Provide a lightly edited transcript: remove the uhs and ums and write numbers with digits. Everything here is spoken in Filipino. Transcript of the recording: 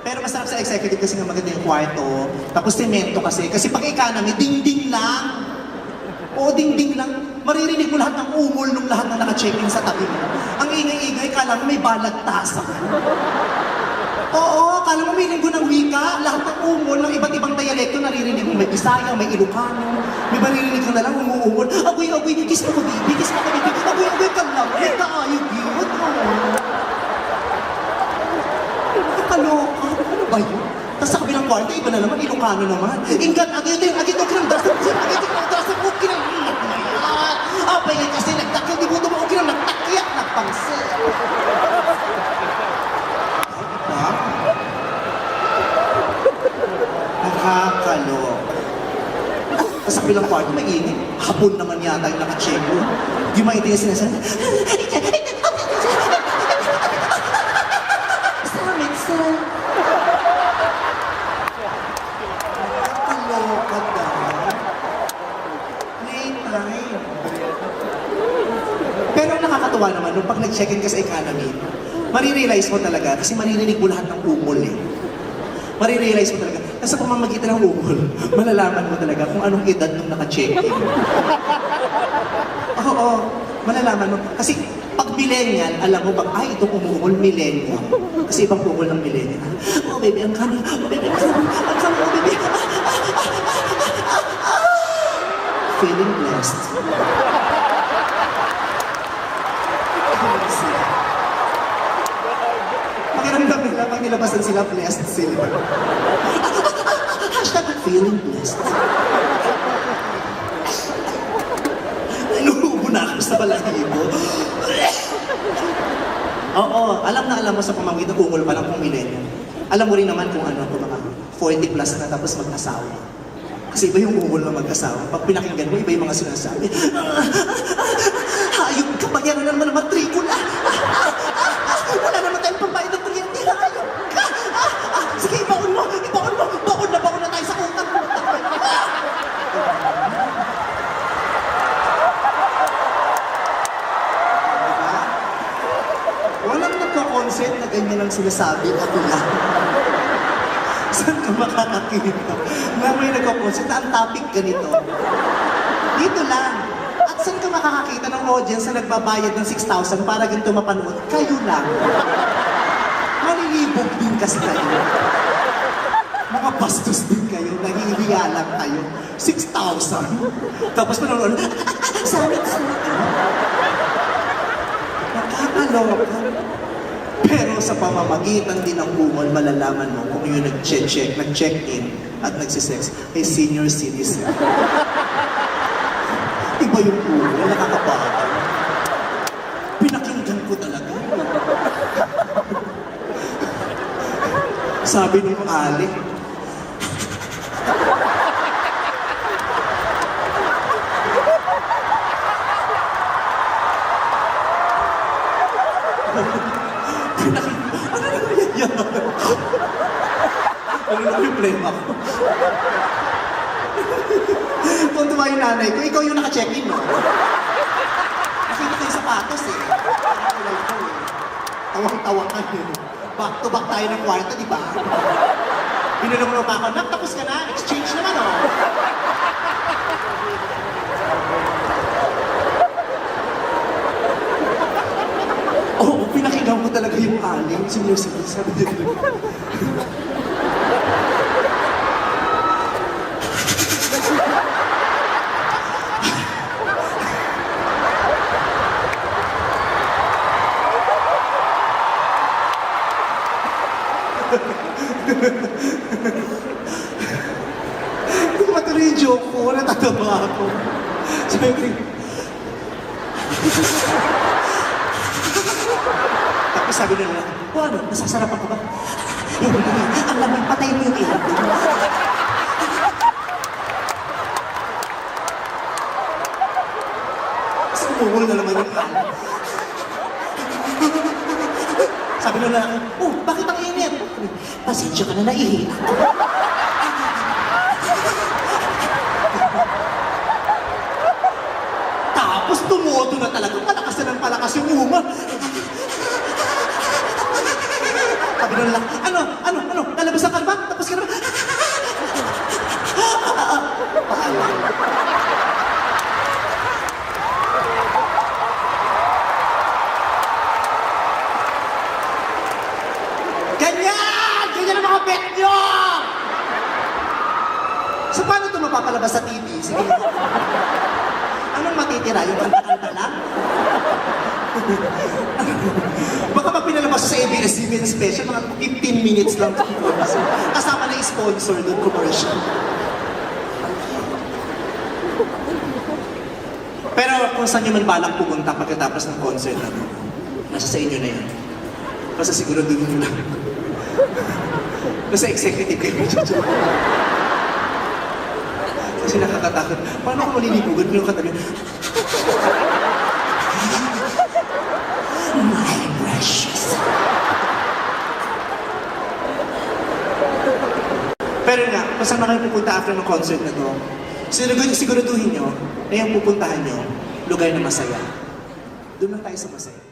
Pero masarap sa executive kasi nga maganda yung kwarto. Tapos semento kasi. Kasi pag economy, ding-ding lang. Oo, ding-ding lang. Maririnig mo lahat ng umol nung lahat na naka-check-in sa tabi mo. Ang ingay-ingay, kala mo may balagtasan. Oo, kala mo may linggo ng wika. Lahat ng umol ng iba't ibang dialekto naririnig mo. May Bisaya, may Ilocano. May maririnig ka na lang umuumol. Agoy-agoy, kiss mo ko, baby. Kiss mo ko, baby. Agoy-agoy ka lang. May kaayog yun. Nakakaloka. Ano ba yun? Tapos sa kabilang kwarto, iba na naman, Ilocano naman. Ingat, agito yung agito kinang drasap. Agito yung drasap ko, kinang ingat na yan. Abay yan kasi nagtakil, di mo dumo, kinang nagtakyak, nagpangsil. Diba? Nakakaloka. Tapos sa kabilang kwarto, may init. Hapon naman yata yung naka-check mo. Yung mga itinga sinasabi, pero ang nakakatuwa naman, nung pag nag-check-in ka sa economy, marirealize mo talaga, kasi maririnig mo lahat ng umol eh. Marirealize mo talaga, nasa pamamagitan ng umol, malalaman mo talaga kung anong edad nung naka-check-in. Oo, malalaman mo. Kasi pag millennial, alam mo pag, ay, itong umumol, millennial. Kasi ibang umol ng millennial. Oh, baby, ang kami. Oh, baby, ang kami. Ang kami, oh, baby. Feeling blessed. Pakiramdam nila, pag nilabasan sila, blessed sila. Hashtag feeling blessed. Inuubo na ako sa balahibo. Oo, alam na alam mo sa pamamagitan, ungol pa lang kung millennial. Alam mo rin naman kung ano, kung mga 40 plus na tapos mag-asawa. Kasi iba yung ungol na mag-asawa. Pag pinakinggan mo, iba yung mga sinasabi. Hayop ka, bayaran na naman ang matrikula. Wala naman tayong pambayad ng kuryente. Hayop ka. Sige, ibaon mo. Baon na tayo sa utang. Diba? Walang nagka-concept na ganyan ang sinasabi ako lang. Saan ka makakakita na may nagka-concept na ang topic ganito? Dito lang. At saan ka makakakita ng audience na nagbabayad ng 6,000 para ganito mapanood? Kayo lang. Malilibog din kasi kayo. Mga bastos din kayo. Nahihiya lang kayo. 6,000. Tapos manonood, sorry. Nakakaloka. Pero sa pamamagitan din ng umol, malalaman mo kung yung nag-check-in at nagsisex ay senior citizen. Iba yung umol, nakakabahan. Pinakinggan ko talaga. Sabi nung Ali, ano na yung problema ko? Kung tuwa yung nanay ko, ikaw yung naka-check-in, no? Nakita ko yung sapatos, eh. Tawang-tawa ka, eh. Back to back tayo ng kwarto, di ba? Binulong mo pa ako, nak, tapos ka na, exchange naman, oh. Oo, pinakinggan mo talaga yung aling. Sabi dito. Hindi ko matuloy yung joke ko, natatawa ako. Sabi tapos sabi nila, ano, nasasarapan ka ba? Ang lamang, patayin mo yung ilaw. Sumungol na naman yung ilaw. Sabi nila, bakit ang init? Pasensya ka na, naihina. Tapos tumoto na talaga, palakas na ng palakas yung uma. Ganun lang. Ano? Lalabas ka ba? Tapos ka na ba? Paalam. Ganyan! Ganyan ang mga bet nyo! So paano ito mapapalabas sa TV? Sige. Anong matitira? Yung kanta-kanta lang? Baka pag pinalabas sa ABS-CBN special, mga 15 minutes lang ito. Kasama na yung sponsor doon, commercial. Pero kung saan nyo man balak pupunta pagkatapos ng concert, nasa sa inyo na yan. Basta siguro doon nyo lang. Nasa executive kayo. Kasi nakakatakot. Paano kung malilibugan ko yung katabi? My precious. Pero nga, kung saan na kayo pupunta after ng concert na to, siguraduhin nyo na yung pupuntahan nyo, lugar na masaya. Doon lang tayo sa masaya.